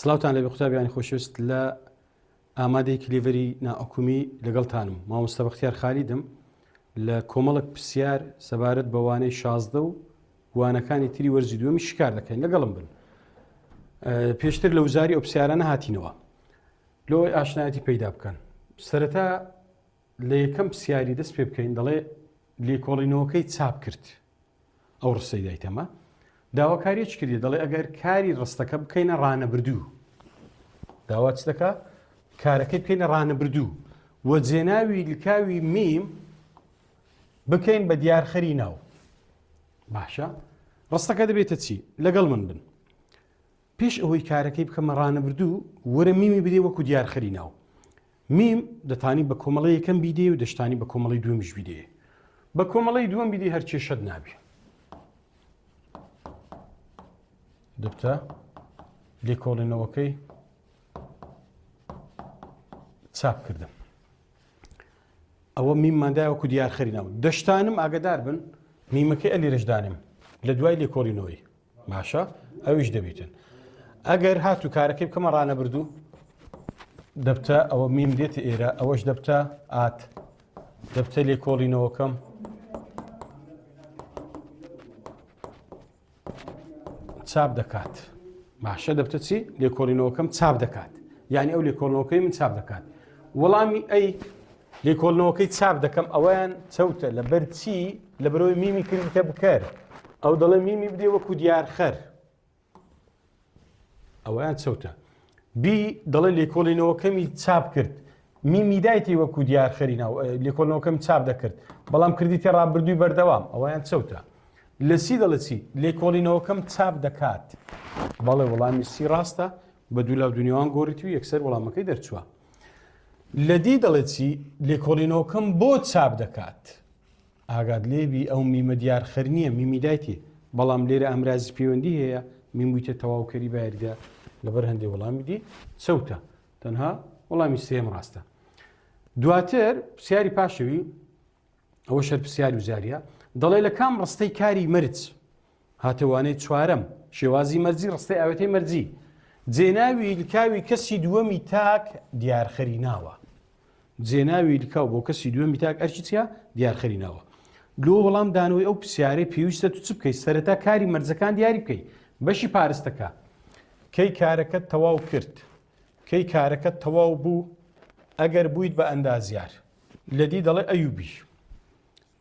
سلااوان لە قوتابیانی خۆشویست لە ئامادەی کلیڤەری ناحکومی لەگەڵتانم مامۆستا بەختیار خالیدم لە کۆمەڵک پرسیار سەبارەت بەوانەی 16 و وانەکانی تری وەرزی دووەمی شکار دەکەین لەگەڵم بن. پێشتر لە وزاری ئەو پرسیارانە هاتینەوە لۆی ئاشنایەتی پەیدا بکەن. سەرەتا لە یەکەم پرسیاری دەست پێ بکەین دەڵێ لێکۆڵینەوەکەی چاپ کرد ئەو ڕستەی دایتەمە داواکاریەک کردی دەڵێ ئەگەر کاری ڕستەکە بکەینە ڕانەبردوو داوا چ دەکا کارەکەی بکەینە ڕانەبردوو وە جێناوی لکاوی میم بکەین بە دیارخەری ناو. باشە ڕستەکە دەبێتە چی لەگەڵ من بن پێش ئەوەی کارەکەی بکەمە ڕانەبردوو وەرە میمی بدێ وەکو دیارخەری ناو. میم دەتانی بە کۆمەڵی یەکەم بیدێ و دەشتانی بە کۆمەڵی دووەمیش بیدێ. بە کۆمەڵی دووەم بیدێ هەرچێ شەد نابێ. دەبتە لێکۆڵێنەوەکەی چاپ کردم. ئەوە میمماندای وەکو دیارخەری ناو. دەشتانم ئاگدار بن میمەکەی ئەلێرەشدانم لە دوای لێکۆڵینەوەی باشە ئەویش دەبێتن. ئەگەر هاتو کارەکەی بکەمە ڕانەبردوو دەبتە ئەوە میم دێتە ئێرە ئەوەش دەبتە ئات دەبتە لێکۆڵینەوەکەم چاپ دەکات. باشە دەبتە چی لێکۆڵینەوەکەم چاپ دەکات یعنی ئەو لێکۆڵنەوەکەی من چاپ دەکات. وەڵامی ئەی لێکۆڵنەوەکەی چاپ دەکەم ئەویان چەوتە لەبەر چی لە بەرەوەی میمی کردکە بکەر ئەو دەڵێ میمی بدێ وەکو دیارخەر ئەویان چەوتە بی دەڵێ لێکۆڵینەوەکەمی چاپ کرد میمی دایتی وەکو دیارخەری ناو لێکۆڵنەوەکەم چاپ دەکرد بەڵام کردیتە ڕابردووی بەردەوام ئەویان چەوتە. لە سی دەڵێ چی لێکۆڵینەوەکەم چاپ دەکات بەڵێ وەڵامی سی ڕاستە بە دوولاو دنیاوان گۆڕیتی و یەکسەر وەڵامەکەی دەرچووە. لە دی دەڵێت چی لێکۆڵینەوەکەم بۆ چاپ دەکات ئاگات لێبی ئەو میمە دیارخەر نییە میمی دایتی بەڵام لێرە ئەمرازی پەیوەندی هەیە میمویتە تەواوکەری بایریدا لەبەر هەندێک وەڵامی دی چەوتە تەنها وەڵامی سێم ڕاستە. دواتر پرسیاری پاشەوی ئەوە شەر پرسیاری وزاریە دەڵێ لە کام ڕستەی کاری مەرج هاتەوانەی چوارەم شێوازی مەرجی ڕستەی ئاوێتەی مەرجی جێناوی لکاوی کەسی دووەمی تاک دیارخەری ناوە. جێناوی لکاو بۆ کەسی دووەمی تاک ئەرچی چیە دیارخەری ناوە. لۆ وەڵام دانەوەی ئەو پرسیارەی پێویستە تو چ بکەیت سەرەتا کاری مەرجەکان دیاری بکەیت بەشی پارستەکە کەی کارەکەت تەواو کرد کەی کارەکەت تەواو بوو ئەگەر بوویت بە ئەندازیار لە دی دەڵێ ئەیوبی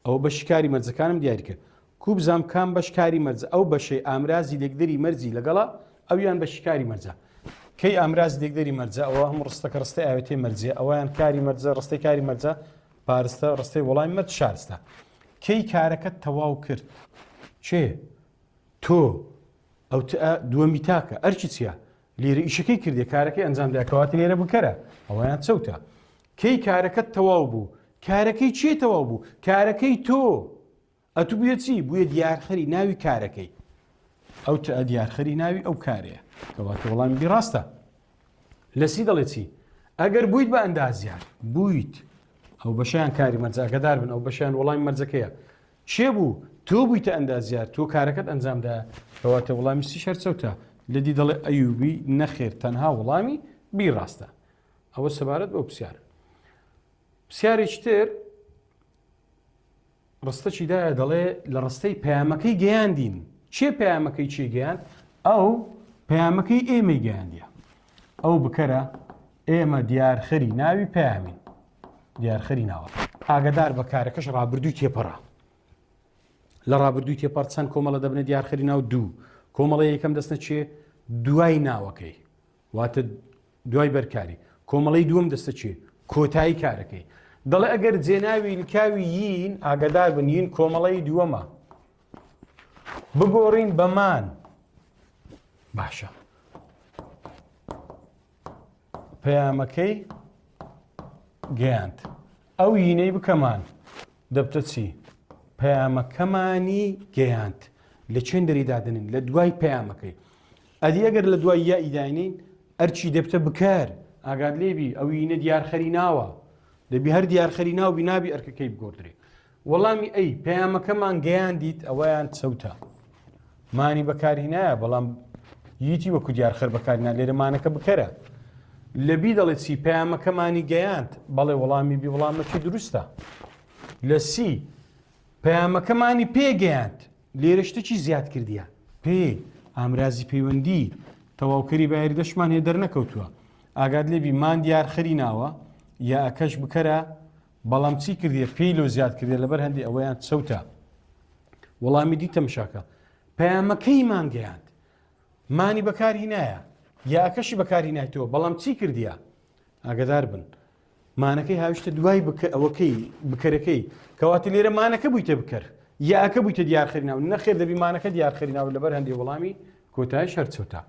ئەو بەشی کاری مەرجەکانم دیاری کرد کوو بزانام کام بەش کاری مەرجە ئەو بەشەی ئامرازی لێکدەری مەرجی لەگەڵا ئەویان بەشی کاری مەرجە کەی ئامراز لێکدەری مەرجە ئەوە هەم ڕستەکە ڕستەی ئاوێتەی مەرجە ئەویان کاری مەرجە ڕستەی کاری مەرجە پارستە ڕستەی وەڵامی مەرج شارستە. کەی کارەکەت تەواو کرد چێ تۆ ئەو دووەمی تاکە ئەرچی چییە لێرە ئیشەکەی کردێ کارەکەی ئەنجامداکەواتی لێرە بکەرە ئەویان چەوتە. کەی کارەکەت تەواو بوو کارەکەی چێ تەواو بوو کارەکەی تۆ ئەتو بووە چی بووە دیارخەری ناوی کارەکەی ئەو دیارخەری ناوی ئەو کارەیە کەواتە وەڵامی بیڕاستە. لە سی دەڵێ چی ئەگەر بوویت بە ئەندازیار بوویت ئەو بەشیان کاری مەرجەکەدار بن ئەو بەشیان وەڵامی مەرجەکەیە چێ بوو تۆ بوویتە ئەندازیار تۆ کارەکەت ئەنجامدا کەواتە وەڵامی سی شەرچەوتە. لە دی دەڵێ ئەیوبی نەخێر تەنها وەڵامی بیڕاستە. ئەوە سەبارەت بەو پرسیارە. پرسیارێکی تر ڕستەی دایە دەڵێ لە ڕستەی پەیامەکەی گەیاندین چێ پەیامەکەی چێ گەیاند ئەو پەیامەکەی ئێمەی گەیاندیە ئەو بکەرە ئێمە دیارخەری ناوی پەیامین دیارخەری ناوە ئاگدار بە کارەکەش ڕابردووی تێپەڕە لە ڕابردووی تێپەڕ چەند کۆمەڵە دەبنێت دیارخەری ناو دوو کۆمەڵە یەکەم دەستنە چێ دوای ناوەکەی واتە دوای بەرکاری کۆمەڵەی دووەم دەستە چێ کۆتایی کارەکەی دەڵێ ئەگەر جێناوی لکاوی یین ئاگدار بن یین کۆمەڵەی دووەمە بگۆڕین بەمان باشە پەیامەکەی گەیاند ئەو یینەی بکەمان دەبتە چی پەیامەکەمانی گەیاند لە چێن دەریدادنین لە دوای پەیامەکەی ئەدی ئەگەر لە دوای یا ئیداینین ئەرچی دەبتە بکار ئاگات لێبی ئەو یینە دیارخەری ناوە دەبی هەر دیارخەری ناو بینابی ئەرکەکەی بگۆدرێ. وەڵامی ئەی پەیامەکەمان گەیاندیت ئەوەیان چەوتە مانی بەکاری نایە بەڵام ییتی وەکو دیارخەر بەکارنا لێرەمانەکە بکەرە لە بی دەڵێت چی پەیامەکەمانی گەیاند بەڵێ وەڵامی بی وەڵامەکی دروستە لە سی پەیامەکەمانی پێگەیاند لێرەشتێکی زیاد کردیە پێ ئامرازی پەیوەندی تەواوکەری باەری دەشمان هێ دەرنەکەوتووە ئاگات لێبی مان دیارخەری ناوە یا ئەکەش بکەرە بەڵام چی کردیە پێی لۆ زیاد کردێ لەبەر هەندی ئەوەیان چەوتە وەڵامی دیتە مشاکە پەیامەکەی مانگەیاند مانی بەکاری نایە یا ئەکەشی بەکاری نایتەوە بەڵام چی کردیە ئاگدار بن مانەکەی هاوشتە دوای ئەوەکەی بکەرەکەی کەواتە لێرە مانەکە بوویتە بکەر یا ئەکە بوویتە دیارخەری ناو نەخێر دەبی مانەکە دیارخەری ناو لەبەر هەندێک وەڵامی کۆتایش هەرچەوتە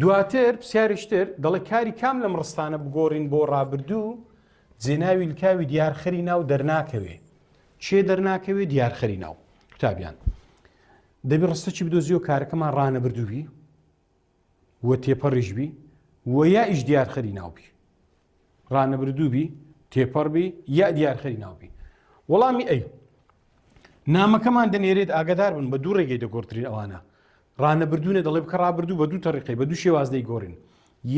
دواتر پرسیارشتر دەڵێ کاری کام لەم ڕستانە بگۆڕین بۆ ڕابردوو جێناوی لکاوی دیارخەری ناو دەرناکەوێ چێ دەرناکەوێ دیارخەری ناو قوتابیان دەبی ڕستەکی بدۆزیەوە کارەکەمان ڕانەبردووی وە تێپەڕیشبی وە یا ئیش دیارخەری ناوبی ڕانەبردووبی تێپەڕبی یا دیارخەری ناوبی وەڵامی ئەی نامەکەمان دەنێرێت ئاگدار بن بە دوو ڕێگەی دەگۆڕترین ئەوانە ڕانەبردوونە دەڵێ بکە ڕابردوو بە دوو تەڕیقەی بە دوو شێوازدەی گۆڕین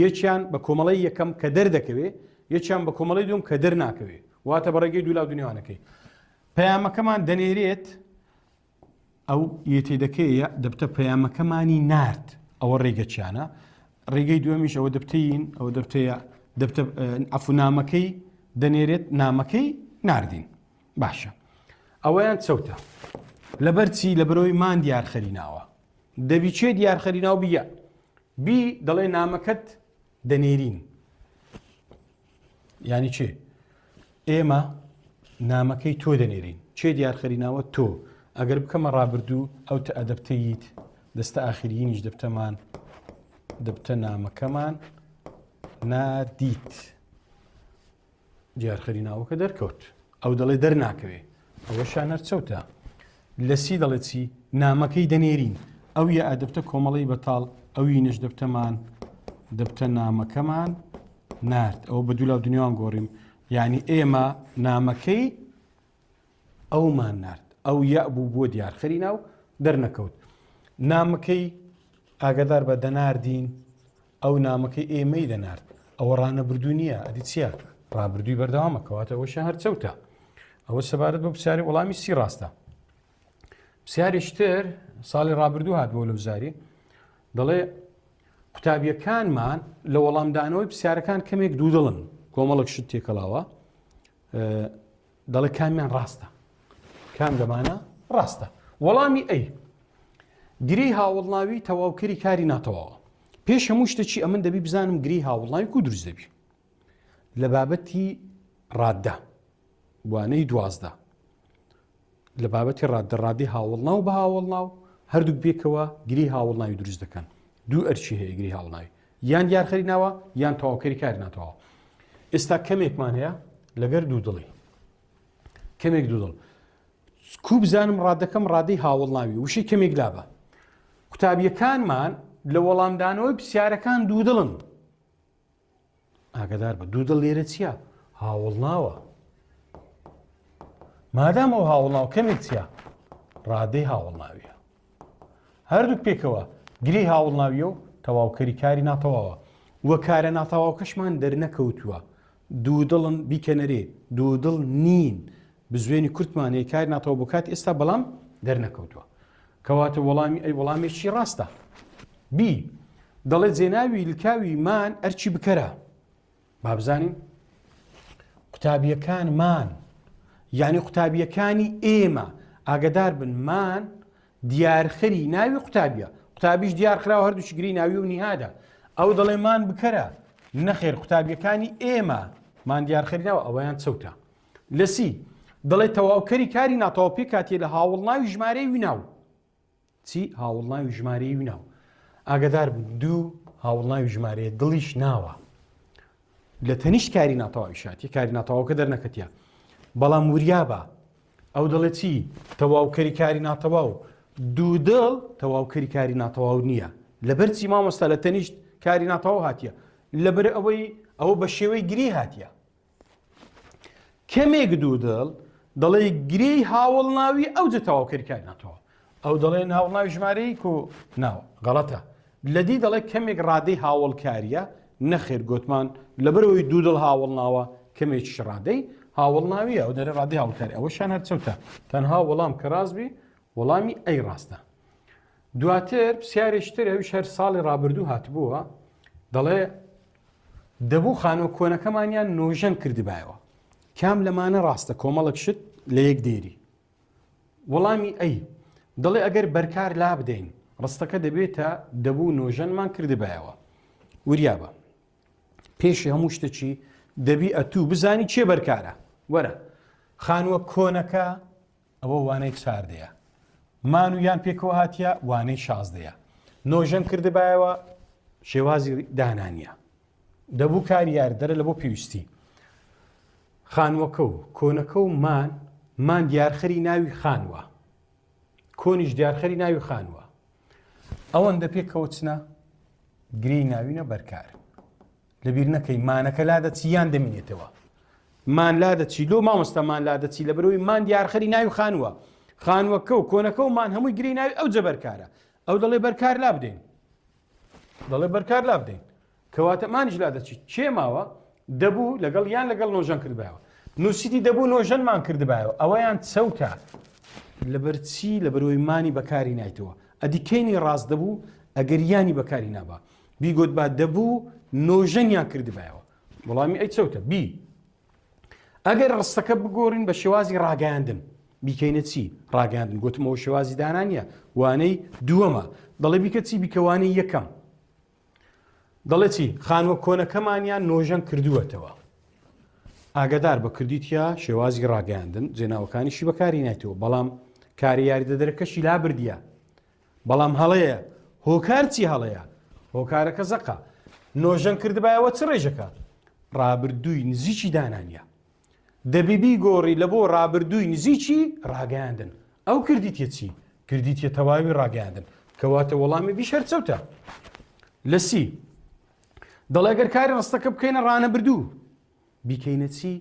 یەکیان بە کۆمەڵی یەکەم کە دەردەکەوێ یەکیان بە کۆمەڵی دوم کە دەرناکەوێ واتە بە ڕێگەی دوولاو دنیاوانەکەی پەیامەکەمان دەنێرێت ئەو یەتێدەکەیە دەبتە پەیامەکەمانی نارد ئەوە ڕێگەچیانە ڕێگەی دووەمیش ئەوە دەبتەین ئەوە دەبتەیە دەبتە ئەفو نامەکەی دەنێرێت نامەکەی ناردین باشە ئەوەیان چەوتە لەبەر چی لەبەرەوەی مان دیارخەری ناوە دەبی چێ دیارخەری ناو بیە بی دەڵێ نامەکەت دەنێرین ینی چێ ئێمە نامەکەی تۆ دەنێرین چێ دیارخەری ناوە تۆ ئەگەر بکەمە ڕابردوو ئەو تە ئەدەبتەیت دەستە ئاخرینیش دەبتەمان دەبتە نامەکەمان نادیت دیارخەری ناوەکە دەرکەوت ئەو دەڵێ دەرناکەوێ ئەوە شانەر چەوتە لە سی دەڵێت چی نامەکەی دەنێرین ئەو یا ئەدەبتە کۆمەڵی بەتاڵ ئەوینش دەبتەمان دەبتە نامەکەمان نارد ئەو بە دوولاو دنیاوان گۆڕیم یعنی ئێمە نامەکەی ئەومان نارد ئەو یا بوو بۆ دیارخەری ناو دەرنەکەوت نامەکەی ئاگدار بە دەناردین ئەو نامەکەی ئێمەی دەنارد ئەوە ڕانەبردوو نییە ئەدی چییە ڕابردووی بەردەوامەکەواتە ئەوە هەر چەوتە ئەوە سەبارەت بە پرسیاری وەڵامی سی ڕاستە پرسیاریشتر ساڵی ڕابردوو هات بۆ لەوزاری دەڵێ قوتابیەکانمان لە وەڵامدانەوەی پرسیارەکان کەمێک دوودڵن کۆمەڵک شت تێکەڵاوە دەڵێ کامیان ڕاستە کام لەمانە ڕاستە وەڵامی ئەی گرەی هاوڵناوی تەواوکەری کاری ناتەواوە پێش هەموو شتێکی ئەمن دەبی بزانم گرەی هاوڵناوی کو دروست دەبی لە بابەتی ڕاددە وانەی دوازدە لە بابەتی ڕاددە هاوڵناو بە هاوڵناو هەردووک بێکەوە گرەی هاوڵناوی دروست دەکەن دوو ئەرچی هەیە گرەی هاوڵناوی یان دیارخەری ناوە یان تەواوکەری کاری ناتەواوە ئێستا کەمێکمان هەیە لەگەر دوو دڵی کەمێک دوو دڵ کو بزانم ڕادەکەم ڕادەی هاوڵناوی وشەی کەمێک لابە قوتابیەکانمان لە وەڵامدانەوەی پرسیارەکان دوو دڵن ئاگدار بە دوو دڵ لێرە چییە هاوڵناوە مادام ئەو هاوڵناو کەمێک چییە ڕادەی هاوڵناویە هەردووک پێکەوە گرەی هاوڵناویە و تەواوکەری کاری ناتەواوە وە کارە ناتەواوکەشمان دەرنەکەوتووە دوو دڵن بیکەنەرێ دوو دڵ نین بزوێنی کورتمان هەیە کاری ناتەوە بۆ کات ئێستا بەڵام دەرنەکەوتووە کەواتە وەڵامی ئەی وەڵامێکی ڕاستە بی دەڵێت جێناوی لکاوی مان ئەرچی بکەرە بابزانین قوتابیەکانمان یعنی قوتابیەکانی ئێمە ئاگدار بن مان دیارخەری ناوی قوتابیە قوتابیش دیارخراوە هەردووچ گرەی ناوی و نیهادا ئەو دەڵێ مان بکەرە نەخێر قوتابیەکانی ئێمە مان دیارخەری ناوە ئەوەیان چەوتە لەسی دەڵێت تەواوکەری کاری ناتەوە پێ کاتێ لە هاوڵناوی ژمارەی ویناو چی هاوڵناوی ژمارەی ویناو ئاگدار بن دوو هاوڵناوی ژمارەیە دڵیش ناوە لە تەنیشت کاری ناتەواوی شاتی کاری ناتەواوکە دەرنەکەتیە بەڵام وریابە ئەو دەڵێت چی تەواوکەری کاری ناتەواو دوو دڵ تەواوکەری کاری ناتەواو نییە لەبەر چی مامۆستا لە تەنیشت کاری ناتەواو هاتیە لەبەر ئەوەی ئەوە بە شێوەی گرێ هاتیە کەمێک دوو دڵ دەڵێ گرەی هاوڵناوی ئەو جە تەواوکەری کاری ناتەواو ئەو دەڵێن هاوڵناوی ژمارەی کو ناوە غەڵەتە لەدی دەڵێ کەمێک ڕادەی هاوڵکاریە نەخێر گوتمان لەبەرەوەی دوو دڵ هاوڵ ناوە کەمێکی ڕادەی هاوڵ ناویە ئەو دەرە ڕادەی هاوڵکاری ئەوەشان هەرچەوتە تەنها وەڵام کە ڕاستبی وەڵامی ئەی ڕاستە. دواتر پرسیارێکتر ئەویش هەر ساڵی ڕابردوو هاتبووە دەڵێ دەبوو خانوە کۆنەکەمانیان نۆژەن کردبایەوە کام لەمانە ڕاستە کۆمەڵک شت لە یەک دێری وەڵامی ئەی دەڵێ ئەگەر بەرکار لا بدەین ڕستەکە دەبێتە دەبوو نۆژەنمان کردبایەوە وریابە پێشی هەموو شتێکی دەبی ئەتوو بزانی چێ بەرکارە وەرە خانووە کۆنەکە ئەوە وانەی چاردەیە مان و یان پێکەوە هاتیە وانەی شازدەیە نۆژەن کردبایەوە شێوازی دانانیە دەبوو کاری یاردەرە لە بۆ پێویستی خانووەکە و کۆنەکە و مان دیارخەری ناوی خانوە کۆنیش دیارخەری ناوی خانوە ئەوەندە پێکەوتنە گرەی ناوینە بەرکار لەبیر نەکەی مانەکە لا دەچی یان دەمینێتەوە مان لا دەچی لۆ مامۆستا مان لا دەچی لەبەرەوەی مان دیارخەری ناوی خانوە خانوەکە و کۆنەکە و مان هەمووی گرەی ناوی ئەو جەبەرکارە ئەو دەڵێ بەرکار لا بدەین دەڵێ بەرکار لا بدەین کەواتە مانیش لا دەچی چێ ماوە دەبوو لەگەڵ یان لەگەڵ نۆژەن کردبایەوە نووسیتی دەبوو نۆژەنمان کردبایەوە ئەوەیان چەوتە لەبەرچی لەبەرەوەی مانی بەکاری نایتەوە ئەدیکەینی ڕاست دەبوو ئەگەر یانی بەکاری نابا بیگوت با دەبوو نۆژەنیان کردبایەوە وەڵامی ئەی چەوتە بی ئەگەر ڕستەکە بگۆڕین بە شێوازی ڕاگەاندن بیکەینە چی ڕاگەاندن گوتمەوە شێوازی دانانیە وانەی دووەمە دەڵێ بیکە چی بیکەوانەی یەکەم دەڵێ چی خانوە کۆنەکەمانیان نۆژەن کردووەتەوە ئاگدار بە کردیتە شێوازی ڕاگەاندن جێناوەکانیشی بەکاری نایتەوە بەڵام کاری یاریدەدەرەکەشی لا بردیە بەڵام هەڵەیە هۆکار چی هەڵەیە هۆکارەکە زەقا نۆژەن کردبایەوە چ ڕێژەکە ڕابردووی نزیکی دانانیە دەبیبی گۆڕی لە بۆ ڕابردووی نزیکی ڕاگەاندن ئەو کردیتە چی کردیتە تەواوی ڕاگەاندن کەواتە وەڵامی بیشەر چەوتە لە سی دەڵێگەر کاری ڕستەکە بکەینە ڕانەبردوو بیکەینە چی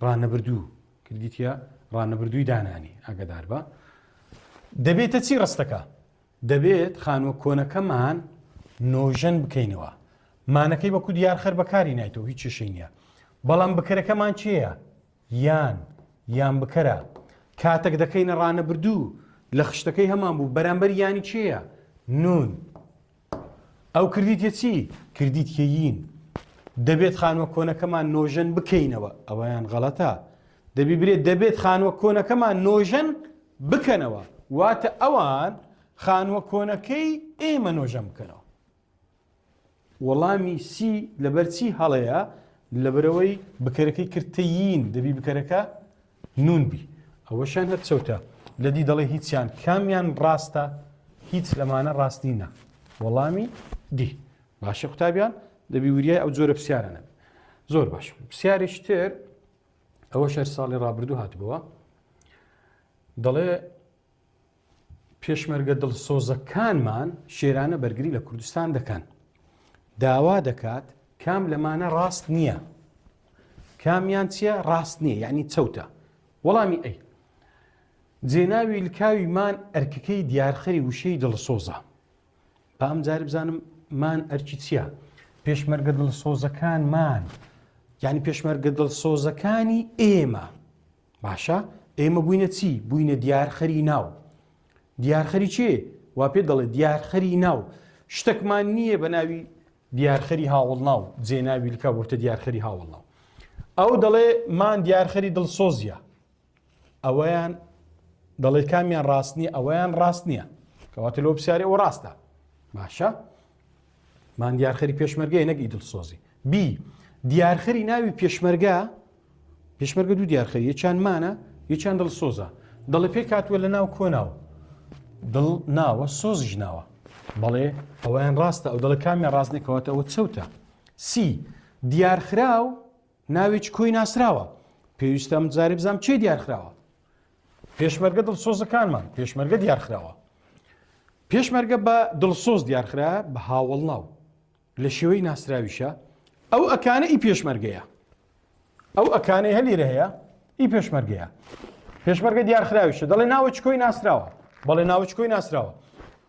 ڕانەبردوو کردیتە ڕانەبردووی دانانی ئاگدار بە دەبێتە چی ڕستەکە دەبێت خانوە کۆنەکەمان نۆژەن بکەینەوە مانەکەی بەکو دیارخەر بەکاری نایتەوە هیچ چێشەی نییە بەڵام بکەرەکەمان چییە یان بکەرە کاتێک دەکەینە ڕانەبردوو لە خشتەکەی هەمان بوو بەرامبەر یانی چییە نون ئەو کردیتە چی کردیتیین دەبێت خانوە کۆنەکەمان نۆژەن بکەینەوە ئەوەیان غەڵەتە دەبێت خانوە کۆنەکەمان نۆژەن بکەنەوە واتە ئەوان خانوە کۆنەکەی ئێمە نۆژەن بکەنەوە وەڵامی سی لەبەرچی هەڵەیە لەبەرەوەی بکەرەکەی کردتەیین دەبی بکەرەکە نونبی ئەوەشان هەر چەوتە لەدی دەڵێ هیچیان کامیان ڕاستە هیچ لەمانە ڕاستینە وەڵامی دی باشە قوتابیان دەبی وریای ئەو جۆرە پرسیارە نەبێت زۆر باش پرسیارێکی تر ئەوە شەر ساڵی ڕابردوو هاتبووە دەڵێ پێشمەرگە دڵسۆزەکانمان شێرانە بەرگری لە کوردستان دەکەن داوا دەکات کام لەمانە ڕاست نییە کامیان چییە ڕاست نییە یعنی چەوتە وەڵامی ئەی جێناوی لکاویمان ئەرکەکەی دیارخەری وشەی دڵسۆزە بام جاری بزانم مان ئەرکی چییە پێشمەرگە دڵسۆزەکانمان یعنی پێشمەرگە دڵسۆزەکانی ئێمە باشە ئێمە بووینە چی بووینە دیارخەری ناو دیارخەری چێ وا پێ دەڵێ دیارخەری ناو شتێکمان نییە بە ناوی دیارخەری هاوڵ ناو جێناوی لکا بۆتە دیارخەری هاوڵ ناو ئەو دەڵێ مان دیارخەری دڵسۆزیە ئەوەیان دەڵێ کامیان ڕاست نییە ئەوەیان ڕاست نییە کەواتە لەوە پرسیارێ ئەوە ڕاستە باشە مان دیارخەری پێشمەرگەیە نەگی دڵسۆزی بی دیارخەری ناوی پێشمەرگە دوو دیارخەری یەکیان مانە یەکیان دڵسۆزە دەڵێ پێ کاتووە لە ناو کۆناوە دڵ ناوە سۆزیش ناوە بەڵێ ئەوەیان ڕاستە ئەو دەڵێ کامیان ڕاست نەکەواتە ئەوە چەوتە سی دیارخراو ناوێکی کۆی ناسراوە پێویستە ئەم جارێ بزانم چێ دیارخراوە پێشمەرگە دڵسۆزەکانمان پێشمەرگە دیارخراوە پێشمەرگە بە دڵسۆز دیارخرا بە هاوڵ ناو لە شێوەی ناسراویشە ئەو ئەکانە ئی پێشمەرگەیە ئەو ئەکانەی هەلیرە هەیە ئی پێشمەرگەیە پێشمەرگە دیارخراویشە دەڵێ ناوە چکۆی ناسراوە بەڵێ ناوە چکۆی ناسراوە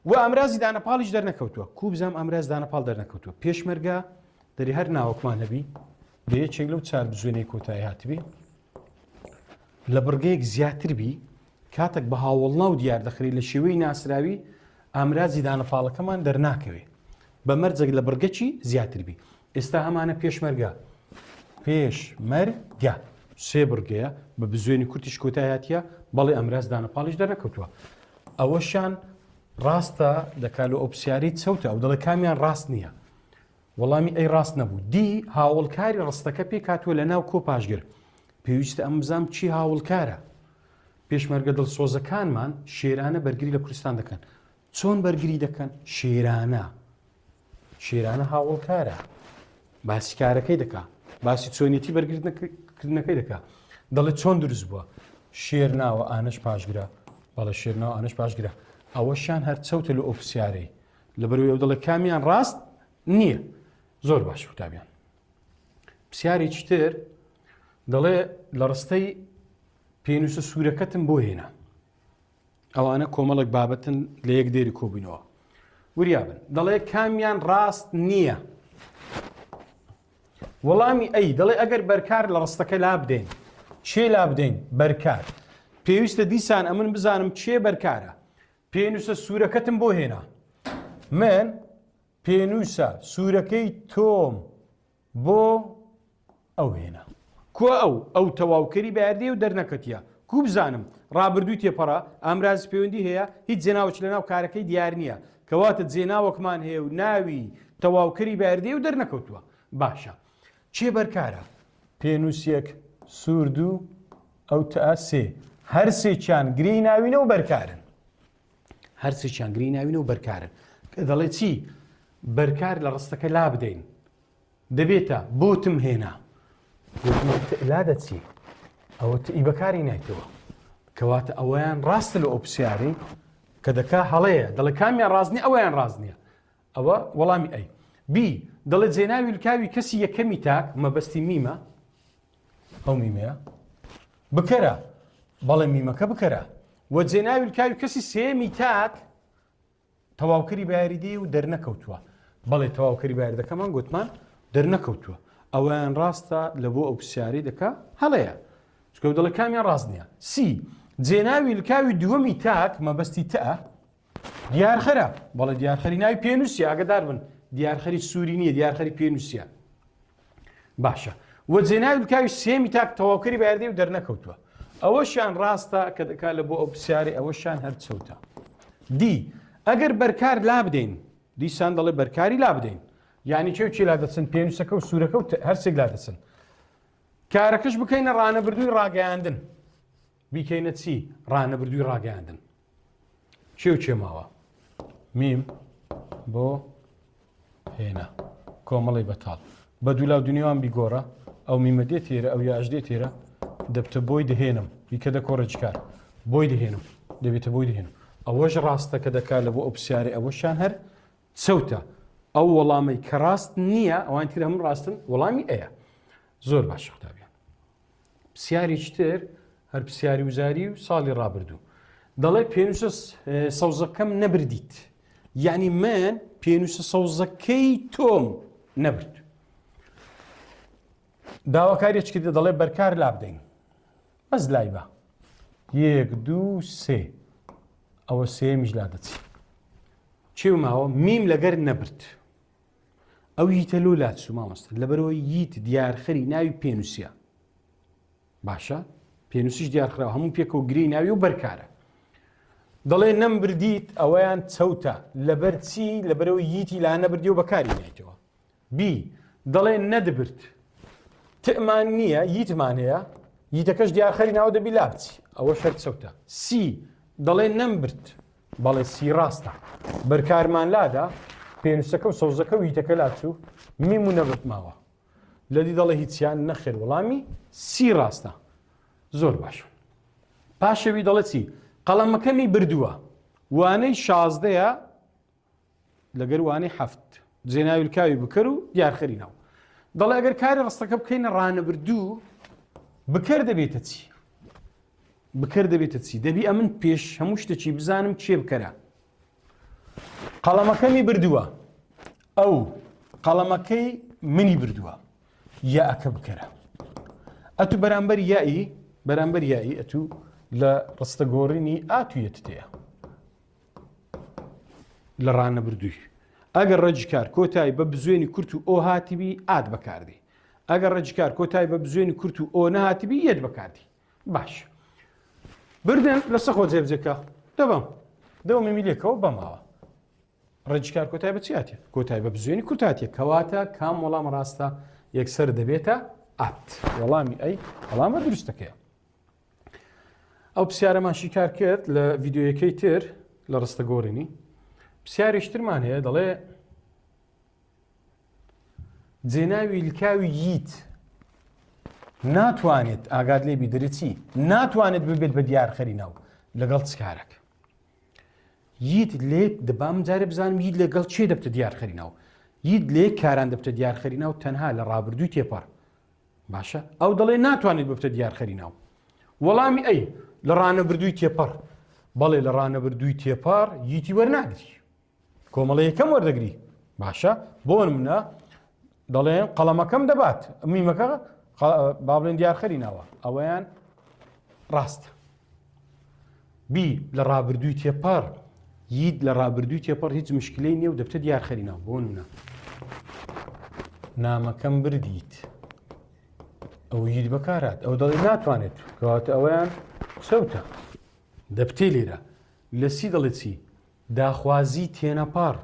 و ئامرازی دانەپاڵیش دەرنەکەوتووە کوو بزانام ئامراز دانەپاڵ دەرنەکەوتووە پێشمەرگە دەری هەر ناوەکمان هەبی بە یەکێک لەو چار بزوێنەی کۆتایی هاتبێ لە بڕگەیەک زیاتر بی کاتێک بە هاوڵنا و دیار دەخری لە شێوەی ناسراوی ئامرازی دانەپاڵەکەمان دەرناکەوێ بە مەرجێک لە بڕگەچی زیاتر بی ئێستا هەمانە پێشمەرگە پێشمەرگە سێ بڕگەیە بە بزوێنی کورتیش کۆتایەتە بەڵێ ئەمراز دانەپاڵیش دەرنەکەوتووە ئەوەشان ڕاستە دەکات لە ئۆپسیاری چەوتە ئەو دەڵێ کامیان ڕاست نییە وەڵامی ئەی ڕاست نەبوو دی هاوڵکاری ڕستەکە پێ کاتووە لە ناو کۆ پاشگر پێویستە ئەم بزانام چی هاوڵکارە پێشمەرگە دڵسۆزەکانمان شێرانە بەرگری لە کوردستان دەکەن چۆن بەرگری دەکەن شێرانە هاوڵکارە باسی کارەکەی دەکا باسی چۆنیەتی بەرگریکردنەکەی دەکا دەڵێت چۆن دروست بووە شێر ناوە ئانەش پاشگرە بەڵە شێر ناوە ئانەش پاشگرە ئەوەشان هەر چەوتە لە ئۆپسیارەی لەبەرەوەی ئەو دەڵێ کامیان ڕاست نییە زۆر باش قوتابیان پرسیارێکی تر دەڵێ لە ڕستەی پێنووسە سوورەکەتم بۆ هێنا ئەوانە کۆمەڵێک بابەتن لە یەک دێری کۆبوونەوە وریابن دەڵێ کامیان ڕاست نییە وەڵامی ئەی دەڵێ ئەگەر بەرکار لە ڕستەکە لا بدەین چێ لا بدەین بەرکار پێویستە دیسان ئەمن بزانم چێ بەرکارە پێنووسە سوورەکەتم بۆ هێنا من پێنووسە سوورەکەی تۆم بۆ ئەو هێنا کو ئەو تەواوکەری بەیاردی و دەرنەکەتیە کو بزانم ڕابردووی تێپەڕە ئامراز پەیوەندی هەیە هیچ جێناوەچ لە ناو کارەکەی دیار نییە کەواتە جێناوەکمان هەیە و ناوی تەواوکەری بەیاردی و دەرنەکەوتووە باشە چێ بەرکارە پێنووسێک سوورد و ئەو تا سێ هەر سێکیان گرەی ناوینە و بەرکارن هەر سێکیان گرەی ناوینە و بەرکارن دەڵێ چی بەرکار لە ڕستەکە لا بدەین دەبێتە بۆتم هێنا لا دەچی ئەوە ئی بەکاری نایتەوە کەواتە ئەوەیان ڕاستە لە ئۆپسیاری کە دەکا هەڵەیە دەڵێ کامیان ڕازنی ئەویان ڕاز نییە ئەوە وەڵامی ئەی بی دەڵێ جێناوی لکاوی کەسی یەکەمی تاک مەبەستی میمە ئەو میمەیە بکەرە بەڵێ میمەکە بکەرە وە جێناوی لکاوی کەسی سێمی تاک تەواوکەری بەیاریدی و دەرنەکەوتووە بەڵێ تەواوکەری بەیاردەکەمان گوتمان دەرنەکەوتووە ئەویان ڕاستە لە بۆ ئەو پرسیاری دەکا هەڵەیە چکە دەڵێ کامیان ڕاست نییە سی جێناوی لکاوی دووەمی تاک مەبەستی تە دیارخەرە بەڵێ دیارخەری ناوی پێنووسە ئاگدار بن دیارخەری سووری نییە دیارخەری پێنووسە باشە وە جێناوی لکاوی سێمی تاک تەواوکەری بەیاردی و دەرنەکەوتووە ئەوەشیان ڕاستە کە دەکات لە بۆ ئەو پرسیاری ئەوەشان هەر چەوتە دی ئەگەر بەرکار لا بدەین دیسان دەڵێ بەرکاری لا بدەین یعنی چێ لا دەچن پێنووسەکە و سوورەکە و هەرسێک لا دەچن کارەکەش بکەینە ڕانەبردووی ڕاگەیاندن بیکەینە چی ڕانەبردووی ڕاگەیاندن چێ ماوە میم بۆ هێنا کۆمەڵی بەتاڵ بە دوولاو دنیاوان بیگۆڕە ئەو میمە دێت تێرە ئەو یاژ دێت تێرە دەبتە بۆی دەهێنم بیکە دەکۆڕەجکار بۆی دەهێنم دەبێتە بۆی دەهێنم ئەوەش ڕاستە کە دەکات لە بۆ ئەو پرسیاری ئەوەشان هەر چەوتە ئەو وەڵامەی کە ڕاست نییە ئەوان تر هەموو ڕاستن وەڵامی ئەیە زۆر باش قوتابیان پرسیارێکی تر هەر پرسیاری وزاری و ساڵی ڕابردوو دەڵێ پێنووسە سەوزەکەم نەبردیت یعنی من پێنووسە سەوزەکەی تۆم نەبرد داواکاریەک کرد دەڵێ بەرکار لا بدەین بەس لای بە یەک دوو سێ ئەوە سێمیش لا دەچی چێ ماوە میم لەگەر نەبرد ئەو ییتە لۆ لاتسو مامۆستا لەبەرەوەی ییت دیارخەری ناوی پێنووسە باشە پێنووسیش دیارخراوە هەموو پێکەوە گرەی ناوی و بەرکارە دەڵێ نەمبردیت ئەوەیان چەوتە لەبەر چی لەبەرەوەی ییتی لا نەبردی و بەکاری نایتەوە بی دەڵێ نەدەبرد تئمان نییە ییتمان هەیە ییتەکەش دیارخەری ناوە دەبی لا بچی ئەوە شەر چەوتە سی دەڵێ نەمبرد بەڵێ سی ڕاستە بەرکارمان لادا پێنووسەکە و سەوزەکە و ییتەکە لاچوو میم و نەبرد ماوە لەدی دەڵێ هیچیان نەخێر وەڵامی سی ڕاستە زۆر باش پاشەوی دەڵێ چی قەڵەمەکەمی بردووە وانەی 16ەیە لەگەر وانەی 7 جێناوی لکاوی بکەر و دیارخەری ناو دەڵێ ئەگەر کاری ڕستەکە بکەینە ڕانەبردوو بکەر دەبێتە چی بکەر دەبێتە چی دەبی ئەمن پێش هەموو شتێکی بزانم چێ بکەرە قەڵەمەکەمی بردووە ئەو قەڵەمەکەی منی بردووە یاەکە بکەرە ئەتو بەرامبەر یایی ئەتو لە ڕستەگۆڕینی ئاتویەت تەیە لە ڕانە بردووی ئەگەر ڕەجیکار کۆتایی بە بزوێنی کورت و ئۆ هاتیبی ئات بەکاردی ئەگەر ڕەجیکار کۆتایی بە بزوێنی کورت و ئۆ نەهاتیبی یەت بەکاردی باش بردن لەسەر خۆ جێبجێکە دەبم دەومەمی لێکەوە بەماوە ڕەجیکار کۆتایی بە چیاتێ کۆتایی بە بزوێنی کورتاتێ کەواتە کام وەڵام ڕاستە یەکسەر دەبێتە ئات وەڵامی ئەی وەڵامە دروستەکەیە ئەو پرسیارەمان شیکار کرد لە ڤیددیۆیەکەی تر لە ڕستەگۆڕینی پرسیارێشترمان هەیە دەڵێ جێناوی لکاوی ییت ناتوانێت ئاگات لێبی دەرەچی ناتوانێت ببێت بە دیارخەری ناو لەگەڵ چکارێک ییت لێ دەبام جارێ بزانم ییت لەگەڵ چێ دەبتە دیارخەری ناو ییت لێ کاران دەبتە دیارخەری ناو تەنها لە ڕابردووی تێپەڕ باشە ئەو دەڵێ ناتوانێت ببتە دیارخەری ناو وەڵامی ئەی لە ڕانەبردووی تێپەڕ بەڵێ لە ڕانەبردووی تێپەڕ ییتی وەرناگری کۆمەڵە یەکەم وەردەگری باشە بۆ منە دەڵێن قەڵەمەکەم دەبات میمەکە با بڵێن دیارخەری ناوە ئەوەیان ڕاستە بی لە ڕابردووی تێپەڕ یید لە ڕابردووی تێپەڕ هیچ مشکلەی نییە و دەبتە دیارخەری ناو بۆ منە نامەکەم بردیت ئەو یید بەکارات ئەو دەڵێ ناتوانێت کەواتە ئەوەیان سەوتە دەبتێ لێرە لە سی دەڵێت چی داخوازی تێنەپەڕ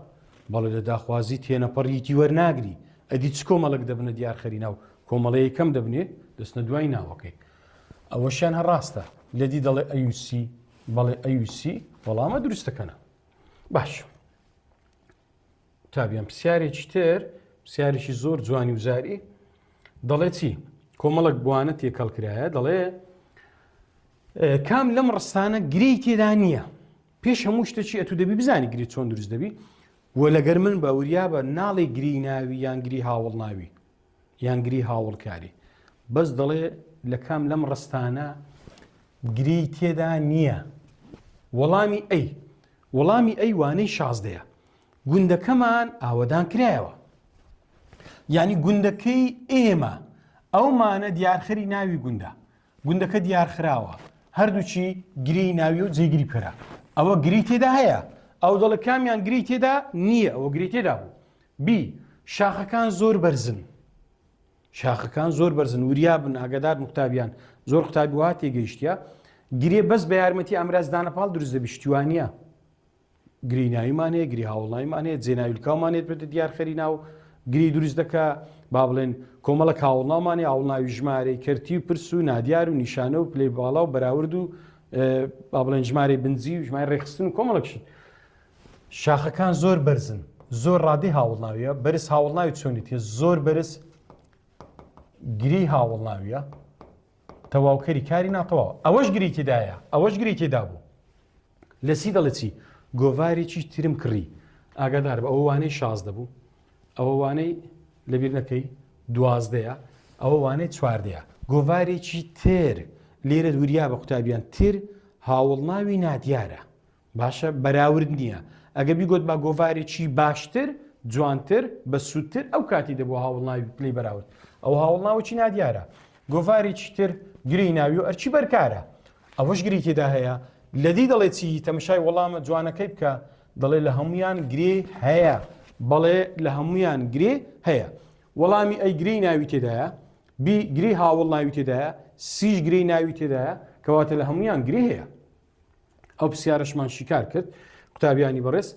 بەڵێ لە داخوازی تێنەپەڕ ییتی وەرناگری ئەدی چ کۆمەڵک دەبنە دیارخەری ناو کۆمەڵە یەکەم دەبنێ دەستنە دوای ناوەکەی ئەوەشیان هەڕاستە لەدی دەڵێ ئەیوسی بەڵێ ئەیوسی وەڵامە دروستەکەنە باش تابیان پرسیارێکی تر پرسیارێکی زۆر جوانی وزاری دەڵێ چی کۆمەڵک بوانە تێکەڵکرایە دەڵێ کام لەم ڕستانە گرەی تێدا نییە پێش هەموو شتێکی ئەتو دەبی بزانی گری چۆن دروست دەبی وە لەگەر من باوریا بە ناڵی گری ناوی یان گری هاوڵ ناوی یان گری هاوڵکاری بەس دەڵێ لە کام لەم ڕستانە گری تێدا نییە وەڵامی ئەی وانەی شازدەیە گوندەکەمان ئاوەدان کرایەوە یعنی گوندەکەی ئێمە ئەومانە دیارخەری ناوی گوندەکە دیارخراوە هەردووچی گری ناوی و جێگیری پێرە ئەوە گری تێدا هەیە ئەو دەڵە کامیان گری تێدا نییە ئەوە گری تێدا بوو بی شاخەکان زۆر بەرزن وریا بن ئاگادار قوتابیان زۆر قوتابی وا تێگەیشتە گرێ بەس بە یارمەتی ئەمرازدانەپاڵ دروست دەبی شتیوانە گری ناویمانەیە گری هاوڵناویمانەیە جێناویلکاومانێت بێتە دیارخەری ناو گری دروست دەکە با بڵێن کۆمەڵک هاوڵناومانی هاوڵناوی ژمارەی کەرتی و پرس و نادیار و نیشانە و پلەی باڵا و بەراورد و با بڵێن ژمارەی بنجی و ژمارە ڕێخستن و کۆمەڵکشن شاخەکان زۆر بەرزن زۆر ڕادەی هاوڵناویە بەرز هاوڵناوی چۆنیتە زۆر بەرز گری هاوڵناویە تەواوکەری کاری ناتەواو ئەوەش گری تێدایە ئەوەش گری تێدا بوو لە سی دەڵێ چی گۆڤارێکی ترم کڕی ئاگادار بە ئەوە وانەی 16 بوو ئەوە وانەی لەبیر نەکەی 12ەیە ئەوە وانەی 4دەیە گۆڤارێکی تر لێرە وریا بە قوتابیان تر هاوڵناوی نادیارە باشە بەراورد نییە ئەگە بیگوت بە گۆڤارێکی باشتر جوانتر بە سوودتر ئەو کاتی دەبوو هاوڵناوی پلەی بەراورد ئەو هاوڵناوەکی نادیارە گۆڤارێکی تر گری ناوی و ئەرچی بەرکارە ئەوەش گری تێدا هەیە لەدی دەڵێ چی تەمەشای وەڵامە جوانەکەی بکە دەڵێ لە هەمویان گرێ هەیە بەڵێ لە هەمویان گرێ هەیە وەڵامی ئەی گرەی ناوی تێدایە بی گری هاوڵ ناوی تێدایە سیش گرەی ناوی تێدایە کەواتە لە هەمویان گرێ هەیە ئەو پرسیارەشمان شیکار کرد قوتابیانی بەڕێز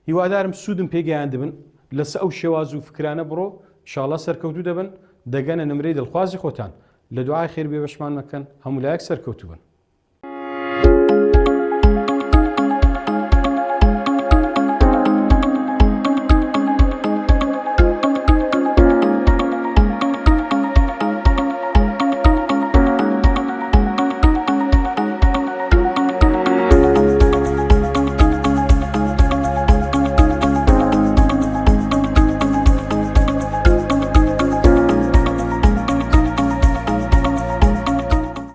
هیوادارم سوودم پێگەیان دەبن لەسەر ئەو شێواز و فکرانە بڕۆ ئینشاڵڵا سەرکەوتوو دەبن دەگەنە نمرەی دڵخوازی خۆتان لە دوعای خێر بێ بەشمان مەکەن هەموو لایەک سەرکەوتوو بن